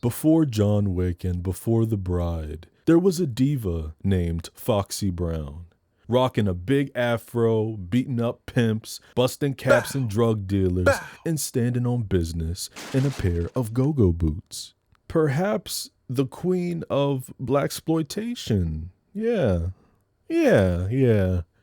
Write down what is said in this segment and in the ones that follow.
Before John Wick and before The Bride, there was a diva named Foxy Brown. Rocking a big afro, beating up pimps, busting caps and drug dealers, and standing on business in a pair of go-go boots. Perhaps the queen of blaxploitation. Yeah.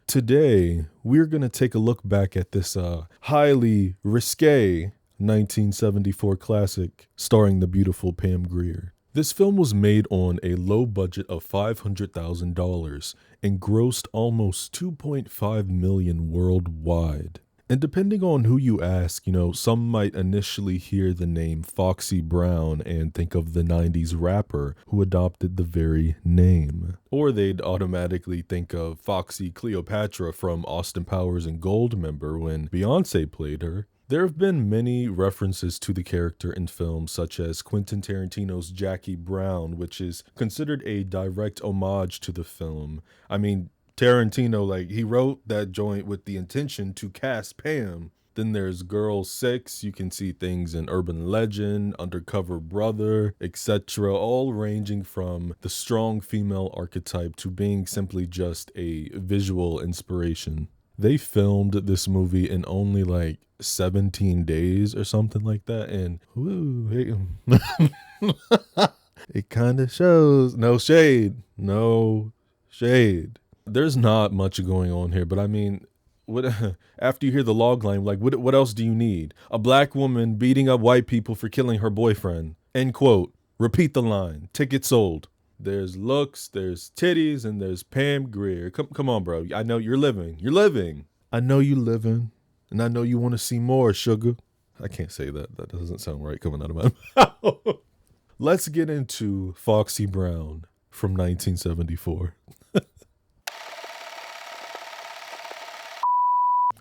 Today, we're going to take a look back at this highly risque 1974 classic starring the beautiful Pam Grier. This film was made on a low budget of $500,000 and grossed almost $2.5 million worldwide. And depending on who you ask, some might initially hear the name Foxy Brown and think of the 90s rapper who adopted the very name. Or they'd automatically think of Foxy Cleopatra from Austin Powers and Goldmember when Beyonce played her. There have been many references to the character in films such as Quentin Tarantino's Jackie Brown, which is considered a direct homage to the film. I mean, Tarantino, he wrote that joint with the intention to cast Pam. Then there's Girl 6, you can see things in Urban Legend, Undercover Brother, etc., all ranging from the strong female archetype to being simply just a visual inspiration. They filmed this movie in only 17 days or something like that, and it kind of shows. No shade. There's not much going on here, but I mean, what after you hear the log line, what else do you need? A black woman beating up white people for killing her boyfriend. End quote. Repeat the line. Ticket sold. There's looks, there's titties, and there's Pam Grier. Come on, bro. I know you're living. I know you living, and I know you want to see more, sugar. I can't say that. That doesn't sound right coming out of my mouth. Let's get into Foxy Brown from 1974.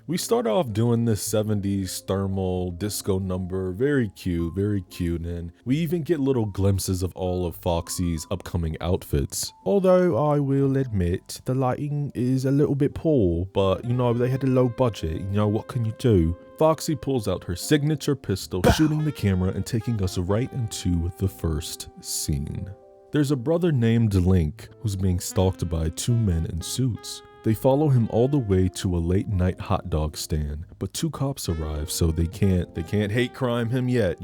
We start off doing this 70s thermal disco number, very cute, and we even get little glimpses of all of Foxy's upcoming outfits. Although I will admit, the lighting is a little bit poor, but they had a low budget, what can you do? Foxy pulls out her signature pistol, shooting the camera and taking us right into the first scene. There's a brother named Link who's being stalked by two men in suits. They follow him all the way to a late night hot dog stand, but two cops arrive, so they can't hate crime him yet,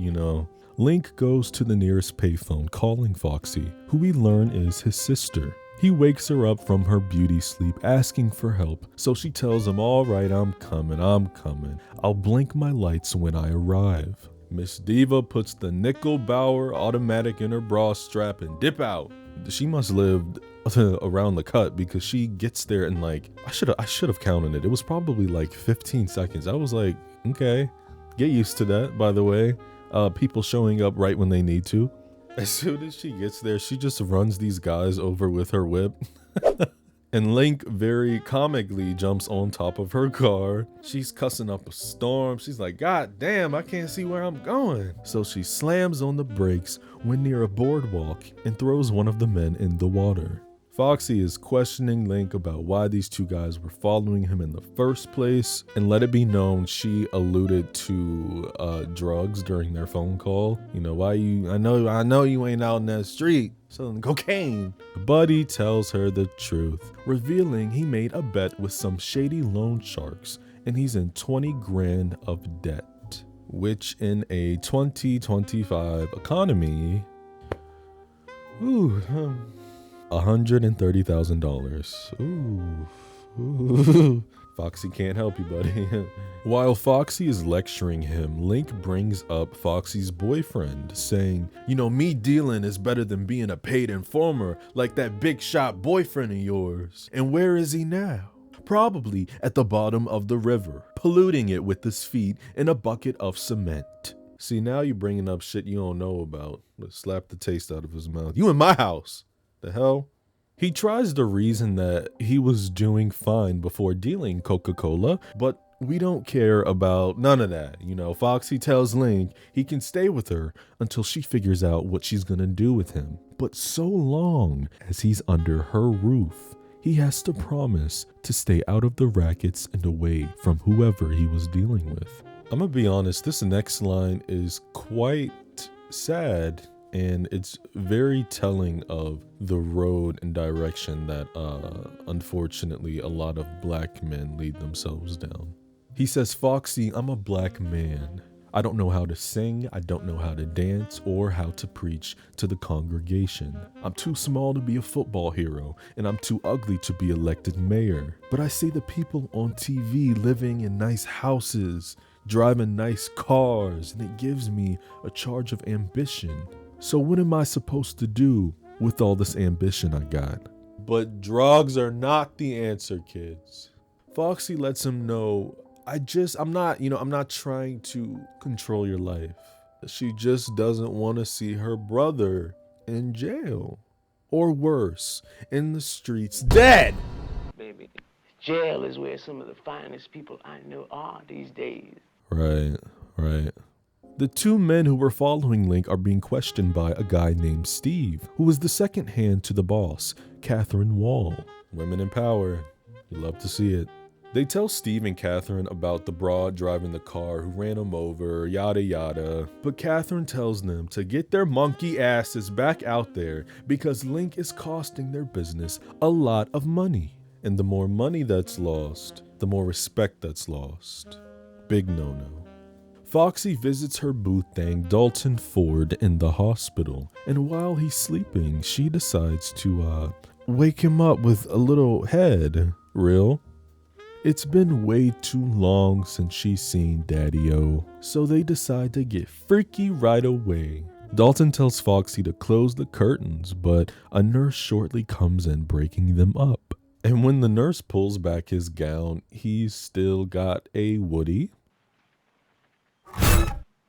Link goes to the nearest payphone calling Foxy, who we learn is his sister. He wakes her up from her beauty sleep asking for help, so she tells him, all right, I'm coming. I'll blink my lights when I arrive. Miss Diva puts the Nickel Bauer automatic in her bra strap and dip out. She must live around the cut because she gets there in I should have counted it. It was probably 15 seconds. I was like, okay, get used to that, by the way. People showing up right when they need to. As soon as she gets there, she just runs these guys over with her whip. And Link very comically jumps on top of her car. She's cussing up a storm. She's like, God damn, I can't see where I'm going. So she slams on the brakes when near a boardwalk and throws one of the men in the water. Foxy is questioning Link about why these two guys were following him in the first place, and let it be known she alluded to drugs during their phone call. Why you, I know you ain't out in that street selling cocaine. Buddy tells her the truth, revealing he made a bet with some shady loan sharks and he's in 20 grand of debt, which in a 2025 economy, $130,000. Ooh. Foxy can't help you, buddy. While Foxy is lecturing him, Link brings up Foxy's boyfriend, saying, me dealing is better than being a paid informer like that big shot boyfriend of yours. And where is he now? Probably at the bottom of the river, polluting it with his feet in a bucket of cement. See, now you're bringing up shit you don't know about. Let's slap the taste out of his mouth. You in my house. The hell? He tries to reason that he was doing fine before dealing Coca-Cola, but we don't care about none of that. Foxy tells Link he can stay with her until she figures out what she's gonna do with him. But so long as he's under her roof, he has to promise to stay out of the rackets and away from whoever he was dealing with. I'm gonna be honest, this next line is quite sad. and it's very telling of the road and direction that unfortunately a lot of black men lead themselves down. He says, "Foxy, I'm a black man. I don't know how to sing, I don't know how to dance, or how to preach to the congregation. I'm too small to be a football hero, and I'm too ugly to be elected mayor. But I see the people on TV living in nice houses, driving nice cars, and it gives me a charge of ambition. So what am I supposed to do with all this ambition I got?" But drugs are not the answer, kids. Foxy lets him know, I'm not trying to control your life. She just doesn't want to see her brother in jail. Or worse, in the streets, dead. Baby, jail is where some of the finest people I know are these days. Right. The two men who were following Link are being questioned by a guy named Steve, who is the second hand to the boss, Catherine Wall. Women in power. You love to see it. They tell Steve and Catherine about the broad driving the car who ran him over, yada yada. But Catherine tells them to get their monkey asses back out there because Link is costing their business a lot of money. And the more money that's lost, the more respect that's lost. Big no-no. Foxy visits her boo thang Dalton Ford in the hospital, and while he's sleeping, she decides to wake him up with a little head. Real? It's been way too long since she's seen Daddy-O, so they decide to get freaky right away. Dalton tells Foxy to close the curtains, but a nurse shortly comes in breaking them up. And when the nurse pulls back his gown, he's still got a Woody.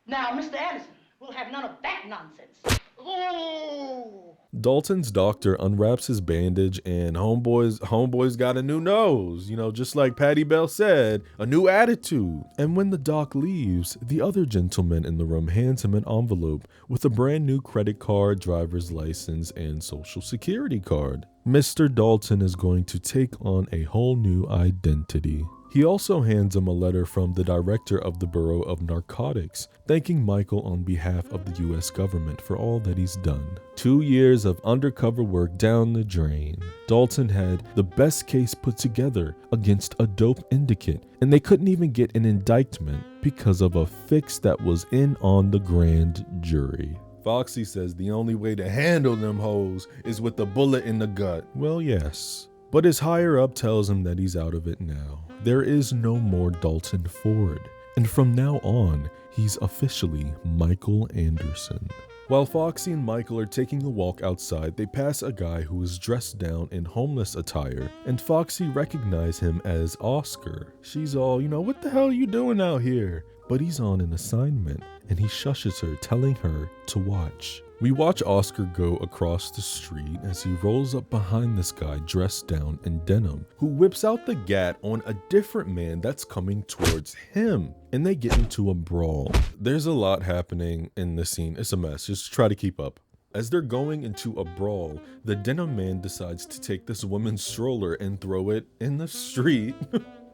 Now, Mr. Anderson, we'll have none of that nonsense. Oh! Dalton's doctor unwraps his bandage and homeboy's got a new nose, just like Patty Bell said, a new attitude. And when the doc leaves, the other gentleman in the room hands him an envelope with a brand new credit card, driver's license, and social security card. Mr. Dalton is going to take on a whole new identity. He also hands him a letter from the director of the Bureau of Narcotics, thanking Michael on behalf of the US government for all that he's done. 2 years of undercover work down the drain. Dalton had the best case put together against a dope syndicate, and they couldn't even get an indictment because of a fix that was in on the grand jury. Foxy says the only way to handle them hoes is with a bullet in the gut. Well, yes. But his higher up tells him that he's out of it now. There is no more Dalton Ford, and from now on, he's officially Michael Anderson. While Foxy and Michael are taking a walk outside, they pass a guy who is dressed down in homeless attire, and Foxy recognizes him as Oscar. She's all, what the hell are you doing out here? But he's on an assignment, and he shushes her, telling her to watch. We watch Oscar go across the street as he rolls up behind this guy dressed down in denim, who whips out the gat on a different man that's coming towards him, and they get into a brawl. There's a lot happening in this scene. It's a mess. Just try to keep up. As they're going into a brawl, the denim man decides to take this woman's stroller and throw it in the street.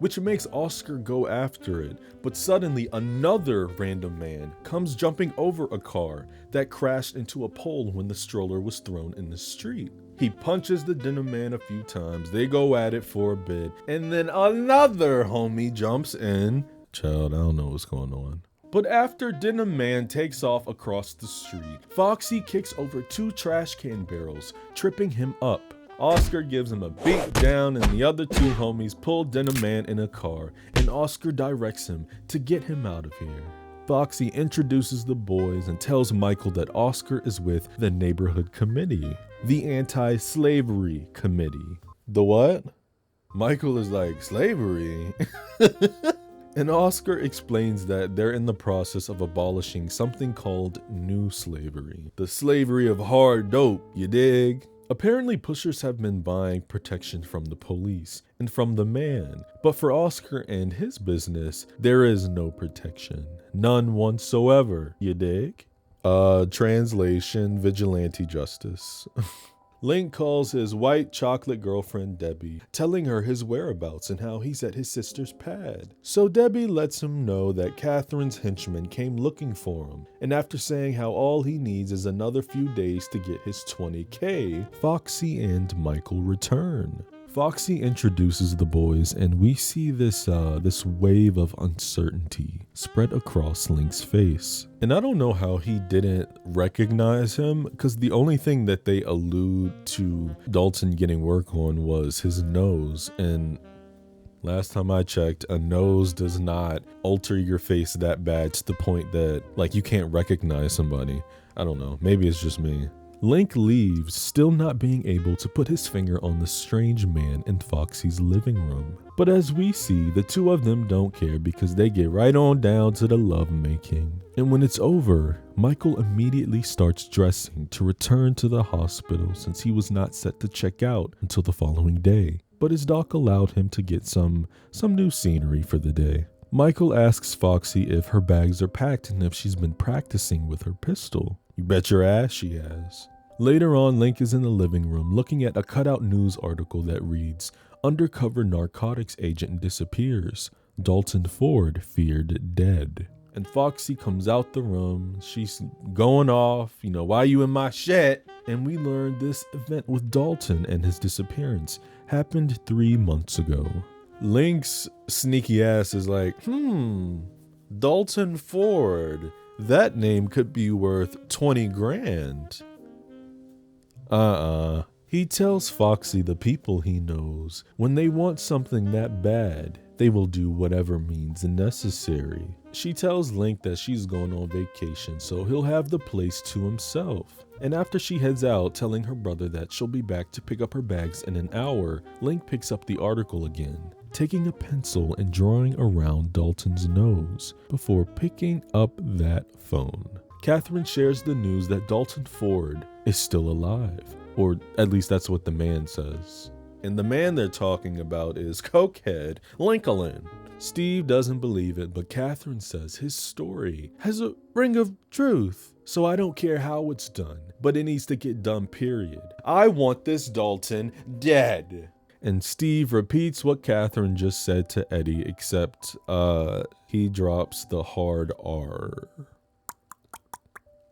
Which makes Oscar go after it, but suddenly another random man comes jumping over a car that crashed into a pole when the stroller was thrown in the street. He punches the denim man a few times, they go at it for a bit, and then another homie jumps in. Child, I don't know what's going on. But after Denim Man takes off across the street, Foxy kicks over 2 trash can barrels, tripping him up. Oscar gives him a beat down, and the other 2 homies pull Denim Man in a car, and Oscar directs him to get him out of here. Foxy introduces the boys and tells Michael that Oscar is with the neighborhood committee, the anti-slavery committee. The what? Michael is like, slavery? And Oscar explains that they're in the process of abolishing something called new slavery. The slavery of hard dope, you dig? Apparently, pushers have been buying protection from the police and from the man, but for Oscar and his business, there is no protection. None whatsoever, you dig? Translation, vigilante justice. Link calls his white chocolate girlfriend Debbie, telling her his whereabouts and how he's at his sister's pad. So Debbie lets him know that Catherine's henchmen came looking for him, and after saying how all he needs is another few days to get his 20K, Foxy and Michael return. Foxy introduces the boys, and we see this wave of uncertainty spread across Link's face. And I don't know how he didn't recognize him, because the only thing that they allude to Dalton getting work on was his nose, and last time I checked, a nose does not alter your face that bad to the point that, like, you can't recognize somebody. I don't know, maybe it's just me. Link leaves, still not being able to put his finger on the strange man in Foxy's living room. But as we see, the two of them don't care because they get right on down to the lovemaking. And when it's over, Michael immediately starts dressing to return to the hospital since he was not set to check out until the following day. But his doc allowed him to get some new scenery for the day. Michael asks Foxy if her bags are packed and if she's been practicing with her pistol. You bet your ass she has. Later on, Link is in the living room looking at a cutout news article that reads, "Undercover narcotics agent disappears. Dalton Ford feared dead." And Foxy comes out the room. She's going off, why you in my shit? And we learn this event with Dalton and his disappearance happened 3 months ago. Link's sneaky ass is like, Dalton Ford. That name could be worth 20 grand. He tells Foxy the people he knows, when they want something that bad, they will do whatever means necessary. She tells Link that she's going on vacation, so he'll have the place to himself. And after she heads out, telling her brother that she'll be back to pick up her bags in an hour, Link picks up the article again, taking a pencil and drawing around Dalton's nose before picking up that phone. Catherine shares the news that Dalton Ford is still alive, or at least that's what the man says. And the man they're talking about is cokehead Lincoln. Steve doesn't believe it, but Catherine says his story has a ring of truth. So I don't care how it's done, but it needs to get done, period. I want this Dalton dead. And Steve repeats what Catherine just said to Eddie, except he drops the hard R.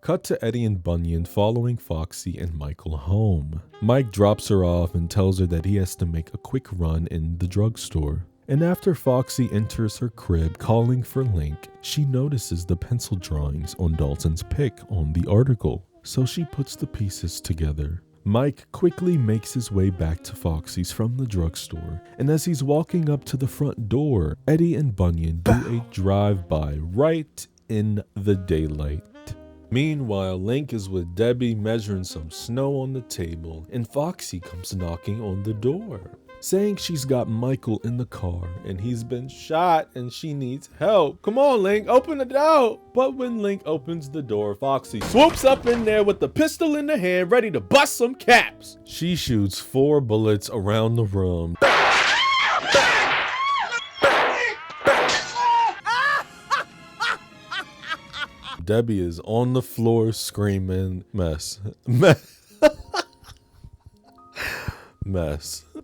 Cut to Eddie and Bunyan following Foxy and Michael home. Mike drops her off and tells her that he has to make a quick run in the drugstore. And after Foxy enters her crib calling for Link, she notices the pencil drawings on Dalton's pic on the article, so she puts the pieces together. Mike quickly makes his way back to Foxy's from the drugstore, and as he's walking up to the front door, Eddie and Bunyan do a drive-by right in the daylight. Meanwhile, Link is with Debbie measuring some snow on the table, and Foxy comes knocking on the door, saying she's got Michael in the car and he's been shot and she needs help. Come on, Link, open the door. But when Link opens the door, Foxy swoops up in there with the pistol in the hand, ready to bust some caps. She shoots 4 bullets around the room. Debbie is on the floor screaming, mess.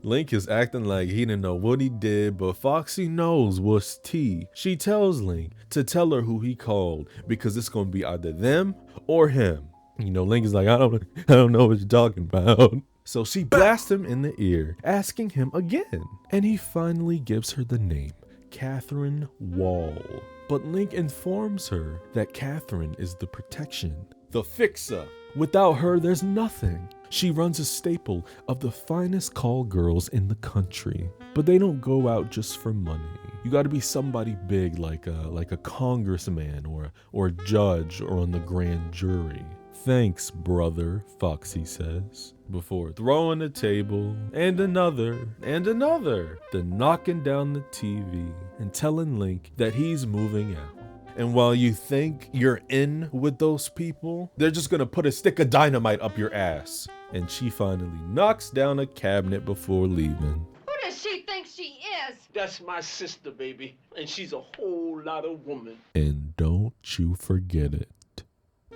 Link is acting like he didn't know what he did, but Foxy knows what's tea. She tells Link to tell her who he called because it's going to be either them or him. Link is like, I don't know what you're talking about. So she blasts him in the ear, asking him again. And he finally gives her the name, Catherine Wall. But Link informs her that Catherine is the protection, the fixer. Without her, there's nothing. She runs a staple of the finest call girls in the country. But they don't go out just for money. You gotta be somebody big like a congressman or a judge or on the grand jury. Thanks, brother, Foxy says, before throwing a table and another, then knocking down the TV and telling Link that he's moving out. And while you think you're in with those people, they're just gonna put a stick of dynamite up your ass. And she finally knocks down a cabinet before leaving. Who does she think she is? That's my sister, baby. And she's a whole lot of woman. And don't you forget it.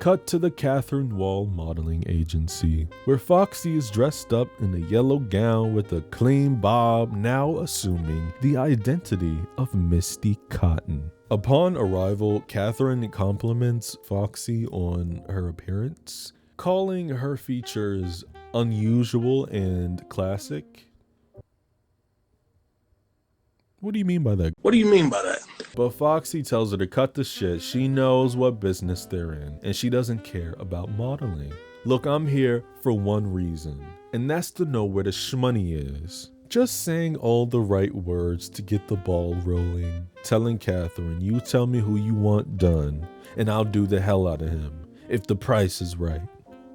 cut to the Catherine Wall modeling agency, where Foxy is dressed up in a yellow gown with a clean bob, now assuming the identity of Misty Cotton. Upon arrival, Catherine compliments Foxy on her appearance, calling her features unusual and classic. What do you mean by that? What do you mean by that? But Foxy tells her to cut the shit. She knows what business they're in, and she doesn't care about modeling. Look, I'm here for one reason, and that's to know where the shmoney is. Just saying all the right words to get the ball rolling. Telling Catherine, you tell me who you want done, and I'll do the hell out of him, if the price is right.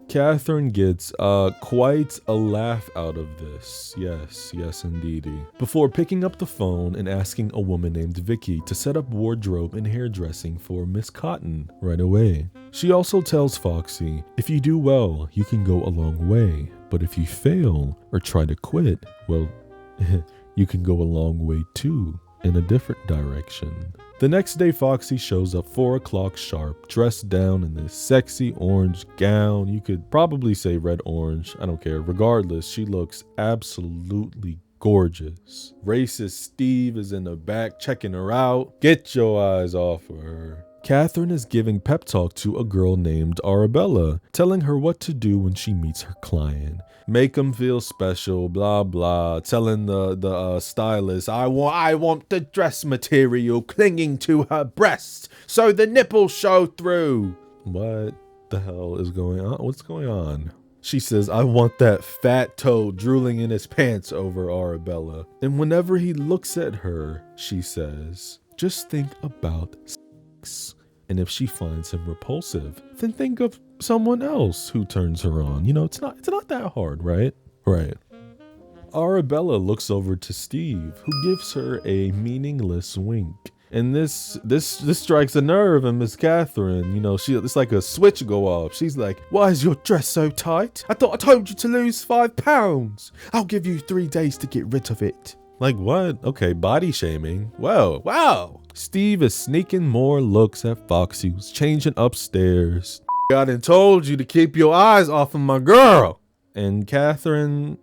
Catherine gets quite a laugh out of this. Yes indeedy. Before picking up the phone and asking a woman named Vicky to set up wardrobe and hairdressing for Miss Cotton right away. She also tells Foxy, if you do well, you can go a long way. But if you fail or try to quit, well, you can go a long way too, in a different direction. The next day, Foxy shows up 4 o'clock sharp, dressed down in this sexy orange gown. You could probably say red-orange, I don't care. Regardless, she looks absolutely gorgeous. Racist Steve is in the back checking her out. Get your eyes off of her. Catherine is giving pep talk to a girl named Arabella, telling her what to do when she meets her client. Make them feel special, blah blah. Telling the stylist, I want the dress material clinging to her breast so the nipples show through. What the hell is going on? What's going on? She says, I want that fat toe drooling in his pants over Arabella. And whenever he looks at her, she says, just think about sex. And if she finds him repulsive, then think of someone else who turns her on. You know, it's not that hard, right? Right. Arabella looks over to Steve, who gives her a meaningless wink. And this strikes a nerve in Miss Catherine. You know, it's like a switch go off. She's like, why is your dress so tight? I thought I told you to lose 5 pounds. I'll give you 3 days to get rid of it. Like what? Okay, body shaming. Whoa, wow. Steve is sneaking more looks at Foxy, who's changing upstairs. I done told you to keep your eyes off of my girl. And Catherine,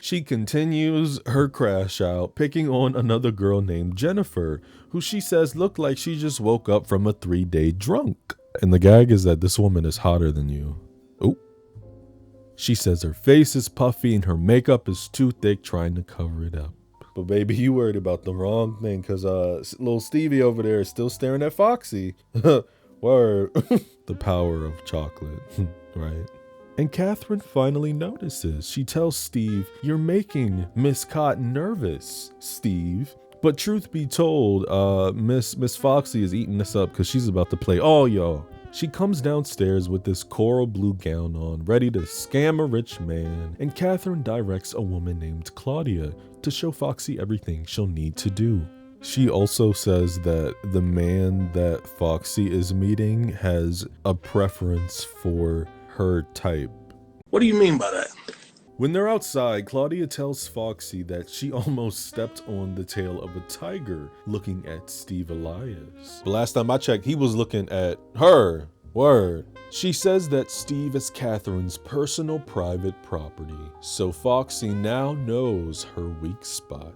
she continues her crash out, picking on another girl named Jennifer, who she says looked like she just woke up from a 3-day drunk. And the gag is that this woman is hotter than you. Oh. She says her face is puffy and her makeup is too thick, trying to cover it up. But baby, you worried about the wrong thing, because little Stevie over there is still staring at Foxy. Word. The power of chocolate, right? And Catherine finally notices. She tells Steve, you're making Miss Cotton nervous, Steve. But truth be told, Miss Foxy is eating this up because she's about to play all y'all. She comes downstairs with this coral blue gown on, ready to scam a rich man, and Catherine directs a woman named Claudia to show Foxy everything she'll need to do. She also says that the man that Foxy is meeting has a preference for her type. What do you mean by that? When they're outside, Claudia tells Foxy that she almost stepped on the tail of a tiger looking at Steve Elias. But last time I checked, he was looking at her. Word. She says that Steve is Catherine's personal private property, so Foxy now knows her weak spot.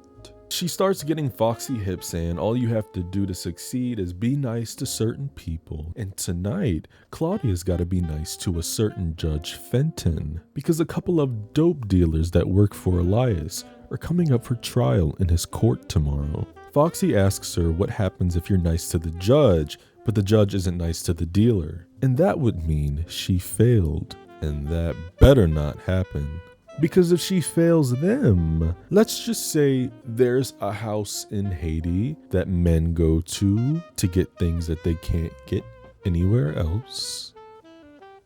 She starts getting Foxy hip, saying all you have to do to succeed is be nice to certain people. And tonight, Claudia's got to be nice to a certain Judge Fenton, because a couple of dope dealers that work for Elias are coming up for trial in his court tomorrow. Foxy asks her what happens if you're nice to the judge, but the judge isn't nice to the dealer. And that would mean she failed. And that better not happen. Because if she fails them, let's just say there's a house in Haiti that men go to get things that they can't get anywhere else.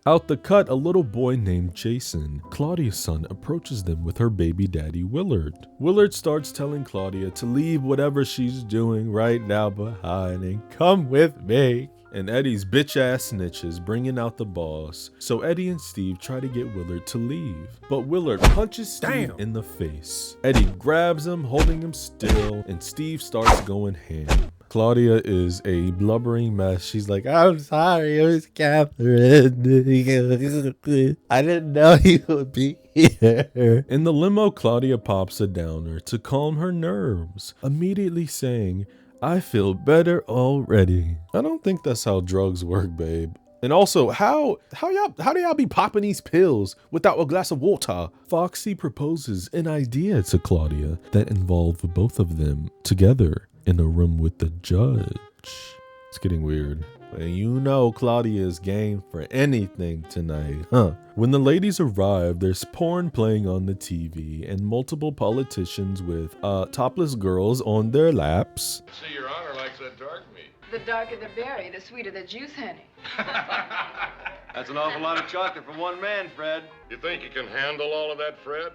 Out the cut, a little boy named Jason, Claudia's son, approaches them with her baby daddy Willard. Willard starts telling Claudia to leave whatever she's doing right now behind and come with me. And Eddie's bitch-ass snitches bringing out the boss, so Eddie and Steve try to get Willard to leave. But Willard punches Steve in the face. Eddie grabs him, holding him still, and Steve starts going ham. Claudia is a blubbering mess. She's like, I'm sorry, it was Catherine. I didn't know you would be here. In the limo, Claudia pops a downer to calm her nerves, immediately saying, I feel better already. I don't think that's how drugs work, babe. And also, how do y'all be popping these pills without a glass of water? Foxy proposes an idea to Claudia that involves both of them together in a room with the judge. It's getting weird. And you know Claudia is game for anything tonight, huh? When the ladies arrive, there's porn playing on the TV and multiple politicians with topless girls on their laps. See, Your Honor likes that dark meat. The darker the berry, the sweeter the juice, honey. That's an awful lot of chocolate for one man, Fred. You think you can handle all of that, Fred?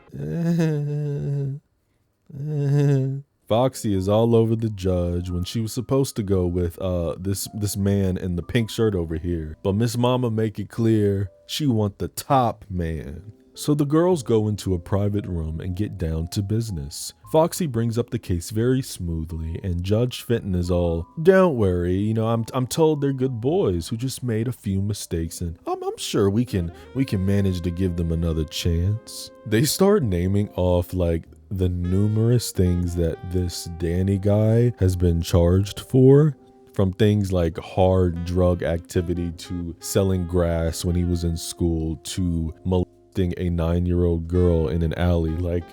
Foxy is all over the judge when she was supposed to go with this man in the pink shirt over here. But Miss Mama make it clear she want the top man. So the girls go into a private room and get down to business. Foxy brings up the case very smoothly, and Judge Fenton is all, don't worry, you know, I'm told they're good boys who just made a few mistakes, and I'm sure we can manage to give them another chance. They start naming off like the numerous things that this Danny guy has been charged for. From things like hard drug activity to selling grass when he was in school to molesting a 9-year-old girl in an alley. Like,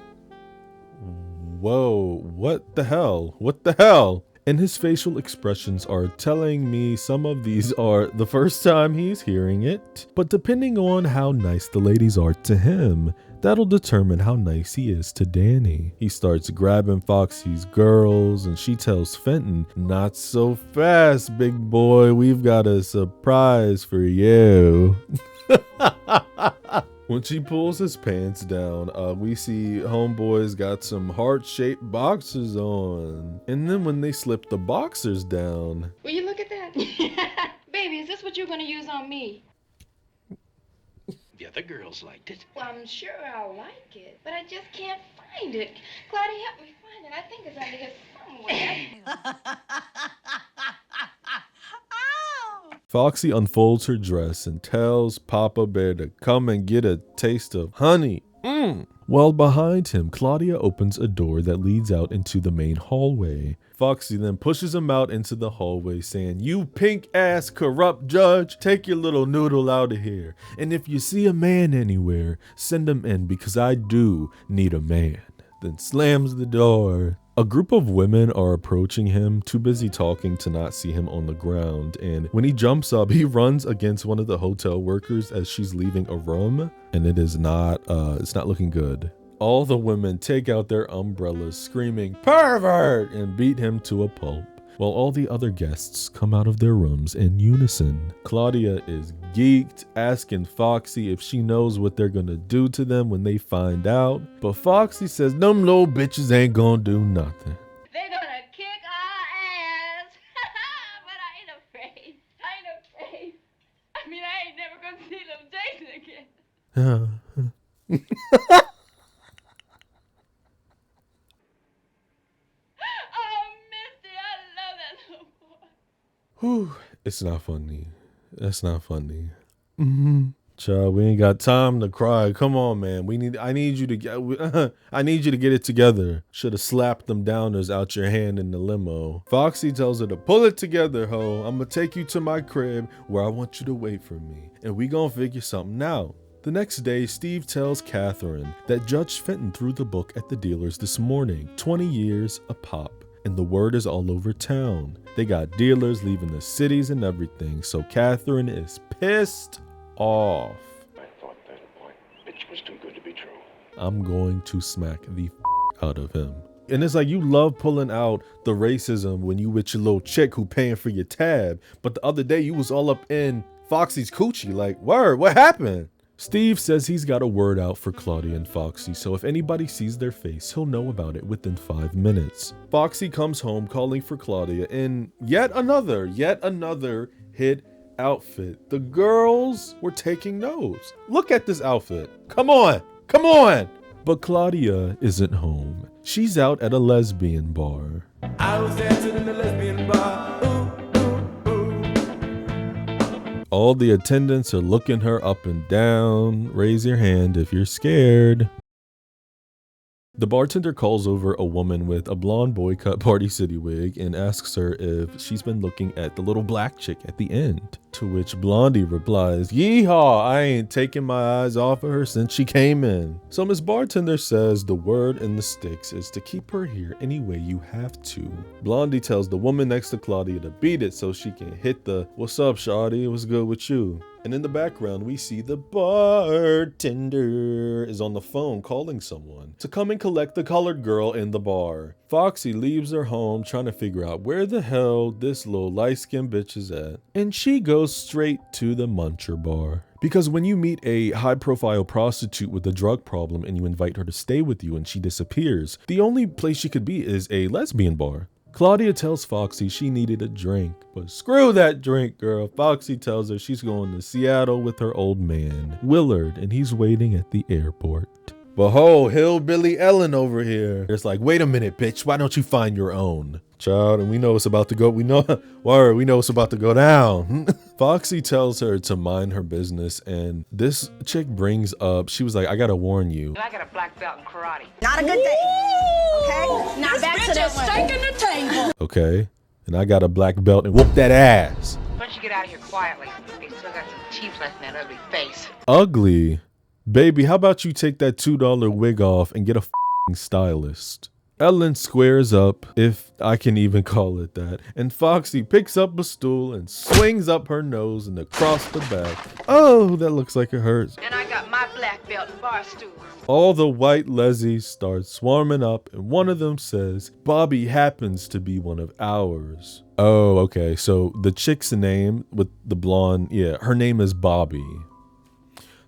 whoa, what the hell? What the hell? And his facial expressions are telling me some of these are the first time he's hearing it. But depending on how nice the ladies are to him, that'll determine how nice he is to Danny. He starts grabbing Foxy's girls and she tells Fenton, not so fast, big boy. We've got a surprise for you. When she pulls his pants down, we see homeboy's got some heart-shaped boxers on. And then when they slip the boxers down... Will you look at that? Baby, is this what you're going to use on me? The other girls liked it. Well, I'm sure I'll like it, but I just can't find it. Claudia, help me find it. I think it's under here somewhere. Foxy unfolds her dress and tells Papa Bear to come and get a taste of honey. While behind him, Claudia opens a door that leads out into the main hallway. Foxy then pushes him out into the hallway saying, you pink-ass corrupt judge, take your little noodle out of here. And if you see a man anywhere, send him in because I do need a man. Then slams the door. A group of women are approaching him, too busy talking to not see him on the ground, and when he jumps up, he runs against one of the hotel workers as she's leaving a room, and it's not looking good. All the women take out their umbrellas, screaming, pervert, and beat him to a pulp, while all the other guests come out of their rooms in unison. Claudia is geeked, asking Foxy if she knows what they're gonna do to them when they find out, but Foxy says them little bitches ain't gonna do nothing. They're gonna kick our ass. But I ain't afraid. I ain't afraid. I mean, I ain't never gonna see little Jason again. Oh, Misty, I love that little boy. Whew, it's not funny. That's not funny. Child, we ain't got time to cry. Come on, man. I need you to get it together. Should have slapped them downers out your hand in the limo. Foxy tells her to pull it together, ho. I'm gonna take you to my crib where I want you to wait for me, and we gonna figure something out. The next day, Steve tells Catherine that Judge Fenton threw the book at the dealers this morning, 20 years a pop. And the word is all over town. They got dealers leaving the cities and everything, so Catherine is pissed off. I thought that bitch was too good to be true. I'm going to smack the out of him. And it's like, you love pulling out the racism when you with your little chick who paying for your tab, but the other day you was all up in Foxy's coochie. Like, word, what happened? Steve says he's got a word out for Claudia and Foxy, so if anybody sees their face, he'll know about it within 5 minutes. Foxy comes home calling for Claudia in yet another hit outfit. The girls were taking notes. Look at this outfit. Come on. But Claudia isn't home. She's out at a lesbian bar. I was dancing in the lesbian bar. Ooh, ooh, ooh. All the attendants are looking her up and down. Raise your hand if you're scared. The bartender calls over a woman with a blonde boy cut Party City wig and asks her if she's been looking at the little black chick at the end. To which Blondie replies, "Yeehaw, I ain't taken my eyes off of her since she came in." So Miss Bartender says the word in the sticks is to keep her here any way you have to. Blondie tells the woman next to Claudia to beat it so she can hit the "What's up, shawty? What's good with you?" And in the background, we see the bartender is on the phone calling someone to come and collect the colored girl in the bar. Foxy leaves her home trying to figure out where the hell this little light-skinned bitch is at. And she goes straight to the Muncher bar. Because when you meet a high-profile prostitute with a drug problem and you invite her to stay with you and she disappears, the only place she could be is a lesbian bar. Claudia tells Foxy she needed a drink, but screw that drink, girl. Foxy tells her she's going to Seattle with her old man, Willard, and he's waiting at the airport. Behold, hillbilly Ellen over here. It's like, wait a minute, bitch. Why don't you find your own? Child, and we know it's about to go. We know it's about to go down. Foxy tells her to mind her business, and this chick brings up, she was like, I gotta warn you. I got a black belt in karate. Not a good day. Okay? Now back to that steak in the table. Okay, and I got a black belt and whoop that ass. Why don't you get out of here quietly? They still got some teeth left in that ugly face. Ugly? Baby, how about you take that $2 wig off and get a f***ing stylist? Ellen squares up, if I can even call it that, and Foxy picks up a stool and swings up her nose and across the back. Oh, that looks like it hurts. And I got my black belt in bar stool. All the white lezzies start swarming up, and one of them says, Bobby happens to be one of ours. Oh, okay, so the chick's name with the blonde, yeah, her name is Bobby.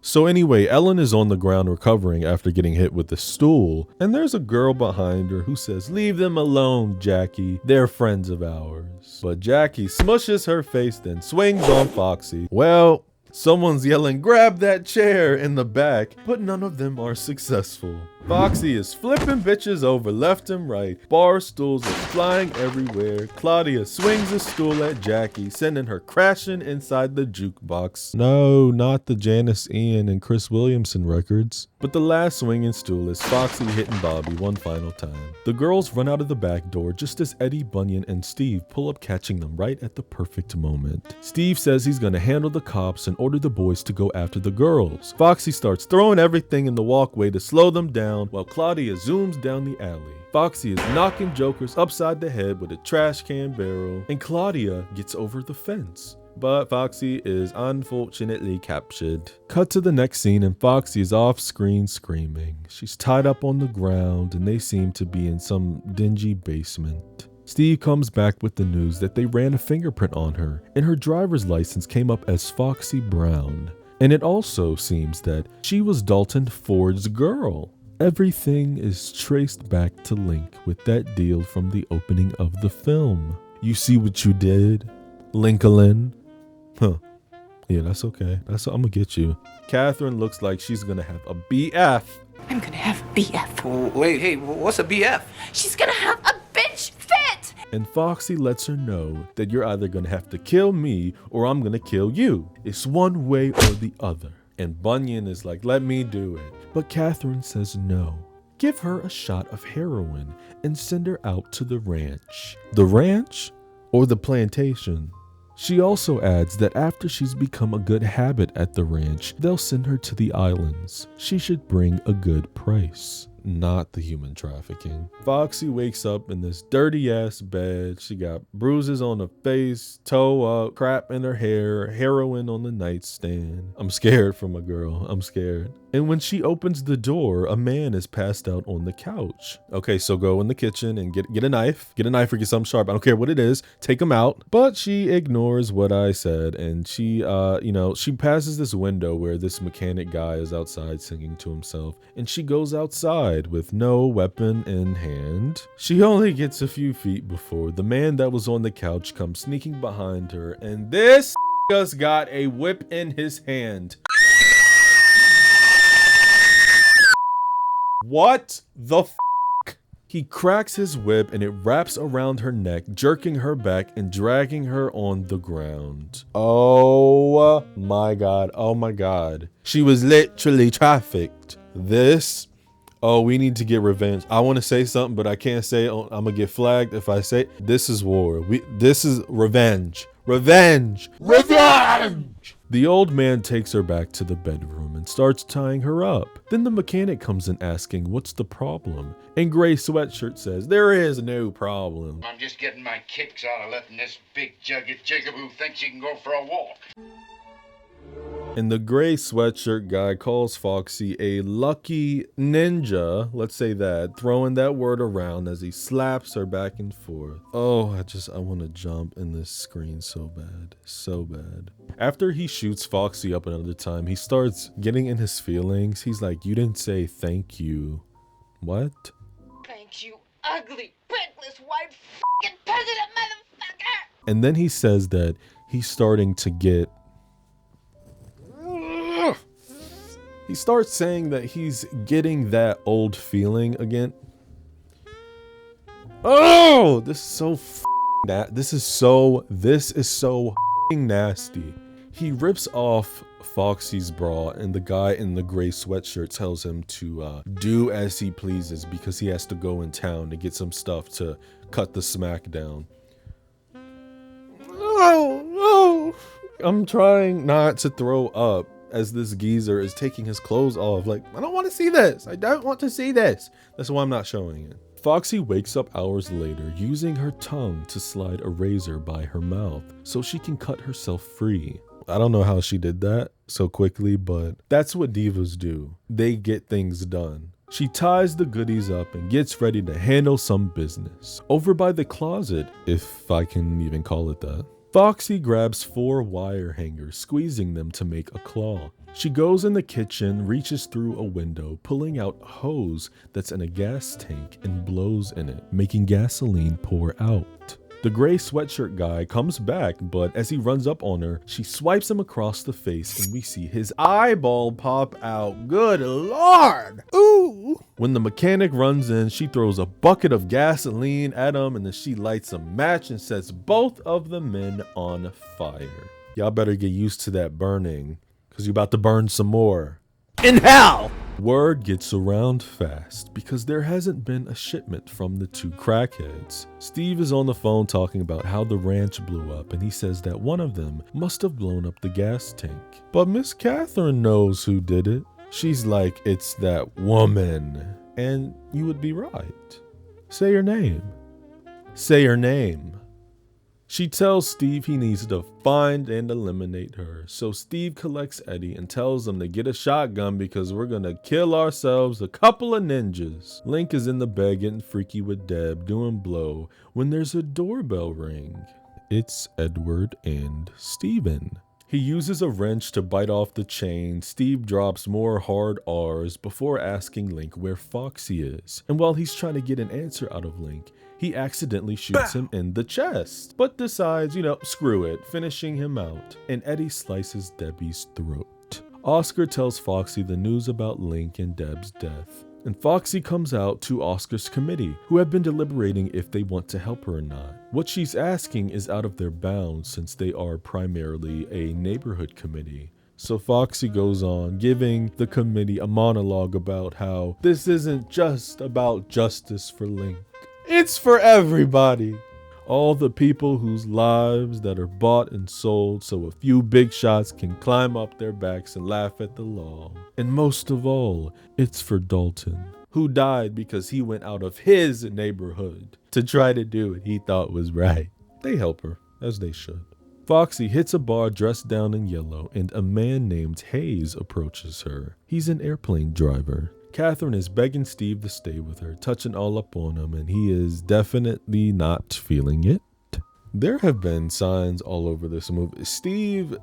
So anyway, Ellen is on the ground recovering after getting hit with the stool, and there's a girl behind her who says, "Leave them alone, Jackie. They're friends of ours." But Jackie smushes her face, then swings on Foxy. Well, someone's yelling, "Grab that chair" in the back, but none of them are successful. Foxy is flipping bitches over left and right. Bar stools are flying everywhere. Claudia swings a stool at Jackie, sending her crashing inside the jukebox. No, not the Janice Ian and Chris Williamson records. But the last swinging stool is Foxy hitting Bobby one final time. The girls run out of the back door just as Eddie, Bunyan, and Steve pull up, catching them right at the perfect moment. Steve says he's gonna handle the cops and order the boys to go after the girls. Foxy starts throwing everything in the walkway to slow them down, while Claudia zooms down the alley. Foxy is knocking jokers upside the head with a trash can barrel, and Claudia gets over the fence. But Foxy is unfortunately captured. Cut to the next scene and Foxy is off screen screaming. She's tied up on the ground and they seem to be in some dingy basement. Steve comes back with the news that they ran a fingerprint on her and her driver's license came up as Foxy Brown. And it also seems that she was Dalton Ford's girl. Everything is traced back to Link with that deal from the opening of the film. You see what you did, Lincoln? Huh. Yeah, that's okay. I'm gonna get you. Catherine looks like she's gonna have a BF. I'm gonna have a BF. Wait, hey, what's a BF? She's gonna have a bitch fit. And Foxy lets her know that you're either gonna have to kill me or I'm gonna kill you. It's one way or the other. And Bunyan is like, let me do it. But Catherine says no. Give her a shot of heroin and send her out to the ranch. The ranch or the plantation? She also adds that after she's become a good habit at the ranch, they'll send her to the islands. She should bring a good price. Not the human trafficking. Foxy wakes up in this dirty ass bed. She got bruises on her face, toe up, crap in her hair, heroin on the nightstand. I'm scared for my girl. I'm scared. And when she opens the door, a man is passed out on the couch. Okay, so go in the kitchen and get a knife. Get a knife or get something sharp. I don't care what it is. Take him out. But she ignores what I said. And she, she passes this window where this mechanic guy is outside singing to himself. And she goes outside with no weapon in hand. She only gets a few feet before the man that was on the couch comes sneaking behind her. And this just got a whip in his hand. What the f? He cracks his whip and it wraps around her neck, jerking her back and dragging her on the ground. Oh my god. Oh my god. She was literally trafficked. This, oh, we need to get revenge. I want to say something, but I can't say it. I'm gonna get flagged if I say this is war. This is revenge. Revenge! Revenge! The old man takes her back to the bedroom and starts tying her up. Then the mechanic comes in asking what's the problem. And Gray Sweatshirt says, there is no problem. I'm just getting my kicks out of letting this big jugged jigaboo think she can go for a walk. And the Gray Sweatshirt guy calls Foxy a lucky ninja, let's say that, throwing that word around as he slaps her back and forth. Oh, I want to jump in this screen so bad, so bad. After he shoots Foxy up another time, he starts getting in his feelings. He's like, you didn't say thank you. What? Thank you, ugly, breathless, white f***ing president motherfucker! And then he says that he's starting to get... He starts saying that he's getting that old feeling again. Oh, this is so this is so nasty. He rips off Foxy's bra and the guy in the gray sweatshirt tells him to do as he pleases because he has to go in town to get some stuff to cut the smack down. Oh, I'm trying not to throw up as this geezer is taking his clothes off. Like, I don't want to see this. I don't want to see this. That's why I'm not showing it. Foxy wakes up hours later using her tongue to slide a razor by her mouth so she can cut herself free. I don't know how she did that so quickly, but that's what divas do. They get things done. She ties the goodies up and gets ready to handle some business. Over by the closet, if I can even call it that, Foxy grabs 4 wire hangers, squeezing them to make a claw. She goes in the kitchen, reaches through a window, pulling out a hose that's in a gas tank and blows in it, making gasoline pour out. The gray sweatshirt guy comes back, but as he runs up on her, she swipes him across the face and we see his eyeball pop out. Good lord! Ooh! When the mechanic runs in, she throws a bucket of gasoline at him and then she lights a match and sets both of the men on fire. Y'all better get used to that burning, because you're about to burn some more. In hell! Word gets around fast because there hasn't been a shipment from the 2 crackheads. Steve is on the phone talking about how the ranch blew up and he says that one of them must have blown up the gas tank. But Miss Catherine knows who did it. She's like, it's that woman. And you would be right. Say her name. Say her name. She tells Steve he needs to find and eliminate her. So Steve collects Eddie and tells him to get a shotgun because we're gonna kill ourselves a couple of ninjas. Link is in the bed getting freaky with Deb doing blow when there's a doorbell ring. It's Edward and Steven. He uses a wrench to bite off the chain. Steve drops more hard R's before asking Link where Foxy is. And while he's trying to get an answer out of Link, he accidentally shoots him in the chest, but decides, screw it, finishing him out. And Eddie slices Debbie's throat. Oscar tells Foxy the news about Link and Deb's death. And Foxy comes out to Oscar's committee, who have been deliberating if they want to help her or not. What she's asking is out of their bounds since they are primarily a neighborhood committee. So Foxy goes on, giving the committee a monologue about how this isn't just about justice for Link. It's for everybody. All the people whose lives that are bought and sold so a few big shots can climb up their backs and laugh at the law. And most of all, it's for Dalton, who died because he went out of his neighborhood to try to do what he thought was right. They help her, as they should. Foxy hits a bar dressed down in yellow, and a man named Hayes approaches her. He's an airplane driver. Catherine is begging Steve to stay with her, touching all up on him, and he is definitely not feeling it. There have been signs all over this movie. Steve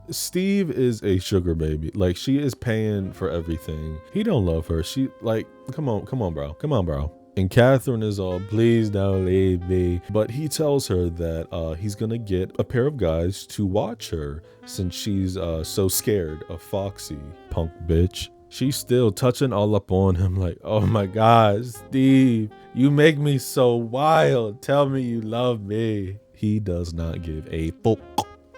is a sugar baby. Like, she is paying for everything. He don't love her. She, like, come on, bro. And Catherine is all, please don't leave me. But he tells her that he's gonna get a pair of guys to watch her since she's so scared of Foxy, punk bitch. She's still touching all up on him like, oh my God, Steve, you make me so wild. Tell me you love me. He does not give a fuck.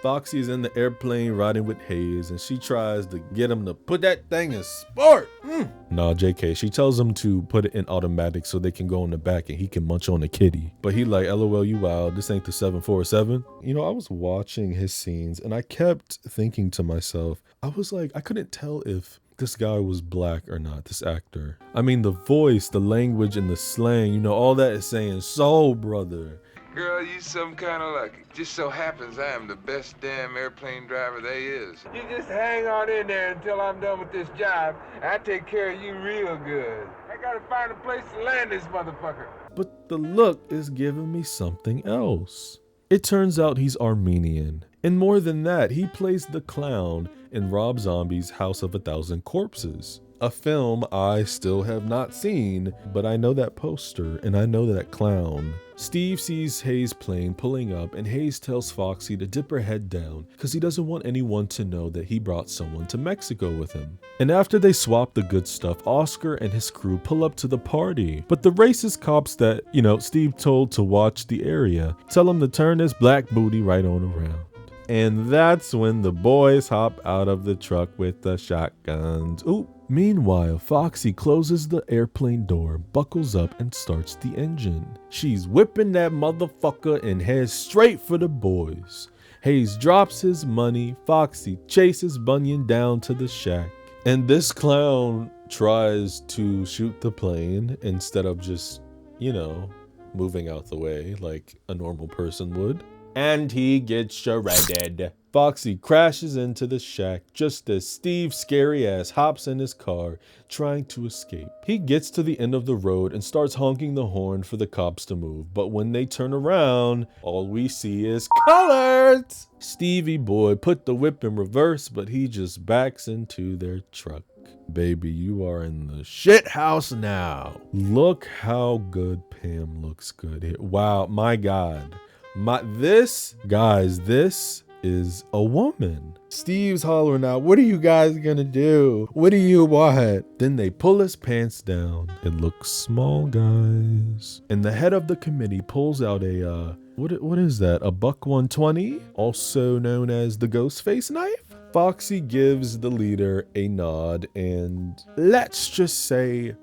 Foxy's in the airplane riding with Hayes, and she tries to get him to put that thing in sport. Nah, JK, she tells him to put it in automatic so they can go in the back and he can munch on the kitty. But he like, LOL, you wild, this ain't the 747. You know, I was watching his scenes and I kept thinking to myself, I was like, I couldn't tell if this guy was black or not, this actor. I mean, the voice, the language, and the slang, you know, all that is saying soul brother. Girl, you some kind of lucky. Just so happens I am the best damn airplane driver there is. You just hang on in there until I'm done with this job. I take care of you real good. I gotta find a place to land this motherfucker. But the look is giving me something else. It turns out he's Armenian. And more than that, he plays the clown in Rob Zombie's House of a Thousand Corpses. A film I still have not seen, but I know that poster and I know that clown. Steve sees Hayes' plane pulling up and Hayes tells Foxy to dip her head down because he doesn't want anyone to know that he brought someone to Mexico with him. And after they swap the good stuff, Oscar and his crew pull up to the party. But the racist cops that, Steve told to watch the area tell him to turn his black booty right on around. And that's when the boys hop out of the truck with the shotguns. Ooh. Meanwhile, Foxy closes the airplane door, buckles up, and starts the engine. She's whipping that motherfucker and heads straight for the boys. Hayes drops his money. Foxy chases Bunyan down to the shack. And this clown tries to shoot the plane instead of just, moving out the way like a normal person would. And he gets shredded. Foxy crashes into the shack just as Steve's scary ass hops in his car, trying to escape. He gets to the end of the road and starts honking the horn for the cops to move, but when they turn around, all we see is colors! Stevie boy put the whip in reverse, but he just backs into their truck. Baby, you are in the shit house now. Look how good Pam looks good here. Wow, my God. This is a woman. Steve's hollering out, what are you guys gonna do? What do you want? Then they pull his pants down. It looks small, guys. And the head of the committee pulls out a, what is that? A buck 120, also known as the Ghostface knife? Foxy gives the leader a nod and let's just say,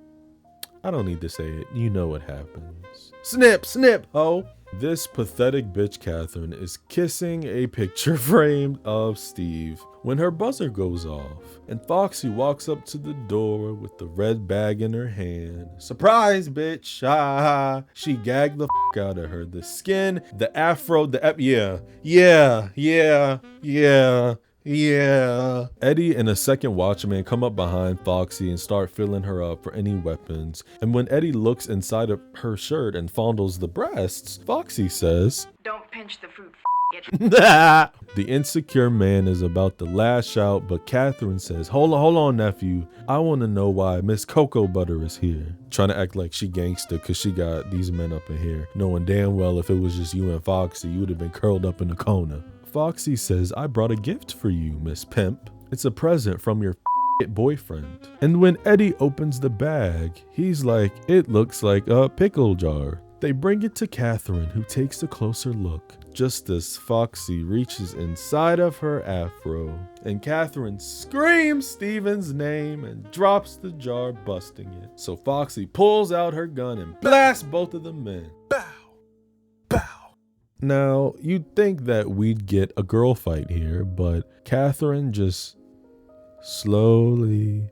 I don't need to say it, you know what happens. Snip, snip, ho! This pathetic bitch Catherine is kissing a picture frame of Steve when her buzzer goes off and Foxy walks up to the door with the red bag in her hand. Surprise, bitch! Ah, she gagged the out of her. The skin, the afro, yeah. Eddie and a second watchman come up behind Foxy and start filling her up for any weapons. And when Eddie looks inside of her shirt and fondles the breasts, Foxy says, "Don't pinch the fruit, The insecure man is about to lash out, but Catherine says, hold on, nephew. I want to know why Miss Cocoa Butter is here. Trying to act like she gangster because she got these men up in here, knowing damn well if it was just you and Foxy, you would have been curled up in the corner. Foxy says, I brought a gift for you, Miss Pimp. It's a present from your boyfriend. And when Eddie opens the bag, he's like, it looks like a pickle jar. They bring it to Catherine, who takes a closer look, just as Foxy reaches inside of her afro. And Catherine screams Steven's name and drops the jar, busting it. So Foxy pulls out her gun and blasts both of the men. Bow! Bow! Now, you'd think that we'd get a girl fight here, but Catherine just slowly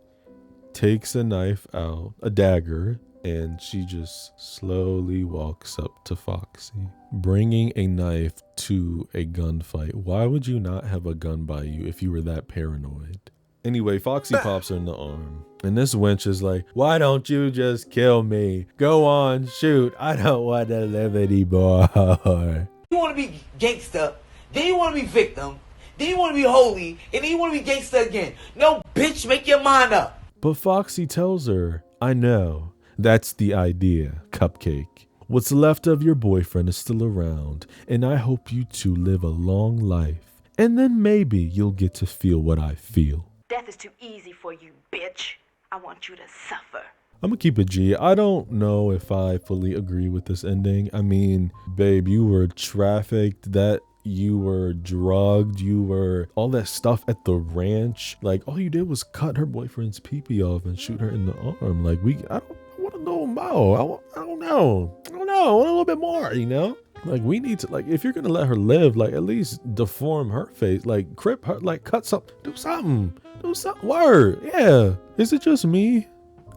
takes a knife out, a dagger, and she just slowly walks up to Foxy, bringing a knife to a gunfight. Why would you not have a gun by you if you were that paranoid? Anyway, Foxy pops her in the arm, and this wench is like, why don't you just kill me? Go on, shoot. I don't want to live anymore. You want to be gangster, then you want to be victim, then you want to be holy, and then you want to be gangster again. No, bitch, make your mind up. But Foxy tells her, I know. That's the idea, Cupcake. What's left of your boyfriend is still around, and I hope you two live a long life. And then maybe you'll get to feel what I feel. Death is too easy for you, bitch. I want you to suffer. I'm gonna keep it G. I don't know if I fully agree with this ending. I mean, babe, you were trafficked, that you were drugged, you were all that stuff at the ranch. Like, all you did was cut her boyfriend's pee-pee off and shoot her in the arm. Like, I want to know more. I don't know. I want a little bit more, you know? Like, we need to, like, if you're gonna let her live, like, at least deform her face, like, crip her, like, cut something, do something. Word, yeah. Is it just me?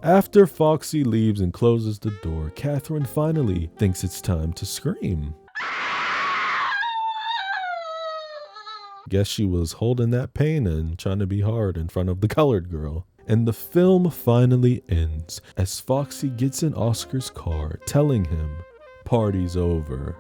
After Foxy leaves and closes the door, Catherine finally thinks it's time to scream. Guess she was holding that pain in, trying to be hard in front of the colored girl. And the film finally ends as Foxy gets in Oscar's car, telling him, "Party's over."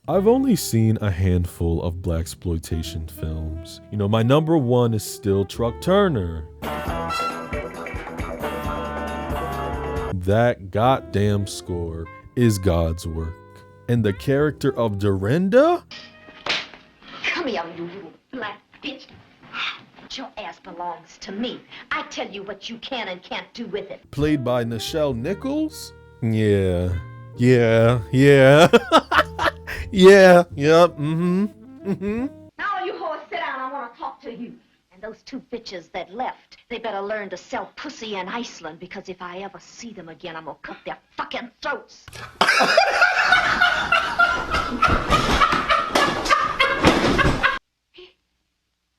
I've only seen a handful of blaxploitation films. You know, my number one is still Truck Turner. That goddamn score is God's work. And the character of Dorinda? Come here, you little black bitch. Your ass belongs to me. I tell you what you can and can't do with it. Played by Nichelle Nichols? Yeah. Yeah. Yeah, yep, Now you whores sit down, I want to talk to you. And those two bitches that left, they better learn to sell pussy in Iceland, because if I ever see them again, I'm gonna cut their fucking throats.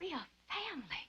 We are family.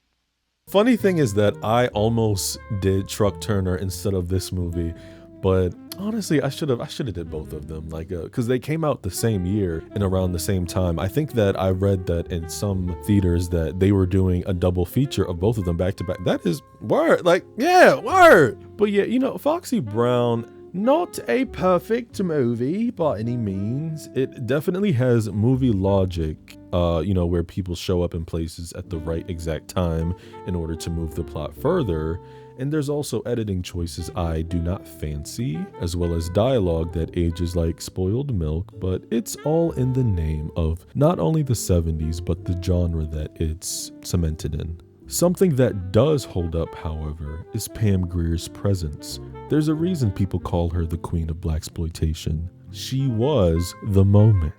Funny thing is that I almost did Truck Turner instead of this movie, but honestly, I should have did both of them, like, because they came out the same year and around the same time. I think that I read that in some theaters that they were doing a double feature of both of them back to back. That is word, like, yeah, word. But yeah, you know, Foxy Brown, not a perfect movie by any means. It definitely has movie logic, you know, where people show up in places at the right exact time in order to move the plot further. And there's also editing choices I do not fancy, as well as dialogue that ages like spoiled milk, but it's all in the name of not only the 70s, but the genre that it's cemented in. Something that does hold up, however, is Pam Grier's presence. There's a reason people call her the queen of blaxploitation. She was the moment.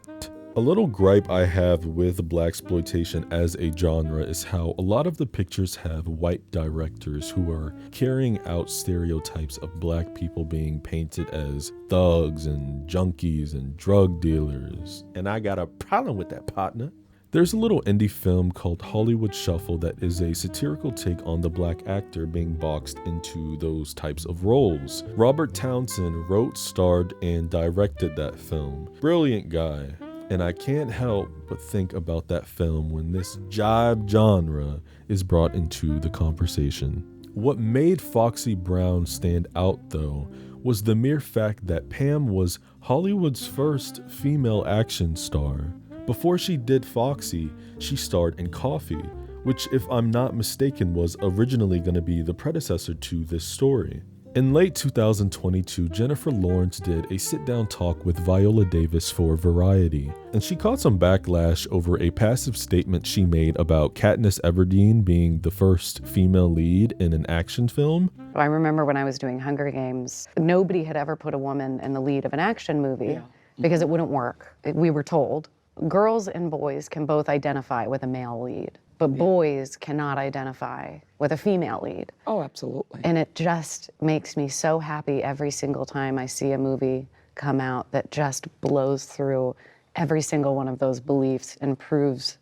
A little gripe I have with blaxploitation as a genre is how a lot of the pictures have white directors who are carrying out stereotypes of black people being painted as thugs and junkies and drug dealers. And I got a problem with that, partner. There's a little indie film called Hollywood Shuffle that is a satirical take on the black actor being boxed into those types of roles. Robert Townsend wrote, starred, and directed that film. Brilliant guy. And I can't help but think about that film when this jive genre is brought into the conversation. What made Foxy Brown stand out, though, was the mere fact that Pam was Hollywood's first female action star. Before she did Foxy, she starred in Coffee, which, if I'm not mistaken, was originally going to be the predecessor to this story. In late 2022, Jennifer Lawrence did a sit-down talk with Viola Davis for Variety, and she caught some backlash over a passive statement she made about Katniss Everdeen being the first female lead in an action film. I remember when I was doing Hunger Games, nobody had ever put a woman in the lead of an action movie because it wouldn't work. We were told girls and boys can both identify with a male lead, but boys cannot identify with a female lead. Oh, absolutely. And it just makes me so happy every single time I see a movie come out that just blows through every single one of those beliefs and proves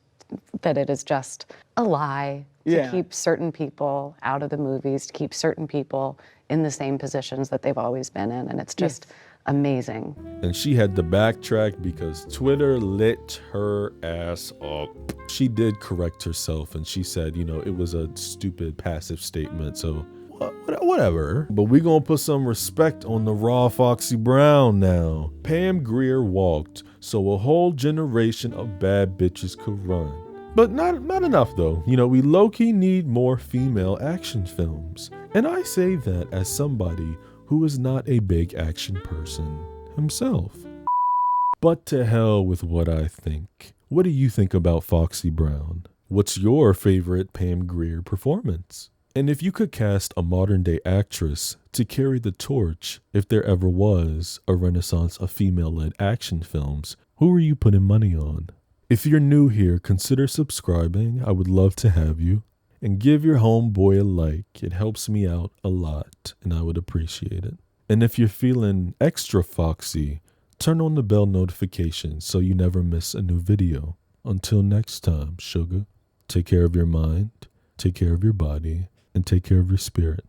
that it is just a lie to keep certain people out of the movies, to keep certain people in the same positions that they've always been in, and it's just amazing. And she had to backtrack because Twitter lit her ass up. She did correct herself and she said, you know, it was a stupid passive statement, so whatever. But we gonna put some respect on the raw Foxy Brown now. Pam Grier walked so a whole generation of bad bitches could run. But not enough though. You know, we low-key need more female action films. And I say that as somebody who is not a big action person himself. But to hell with what I think. What do you think about Foxy Brown? What's your favorite Pam Grier performance? And if you could cast a modern-day actress to carry the torch, if there ever was a renaissance of female-led action films, who are you putting money on? If you're new here, consider subscribing. I would love to have you. And give your homeboy a like. It helps me out a lot, and I would appreciate it. And if you're feeling extra foxy, turn on the bell notification so you never miss a new video. Until next time, sugar, take care of your mind, take care of your body, and take care of your spirit.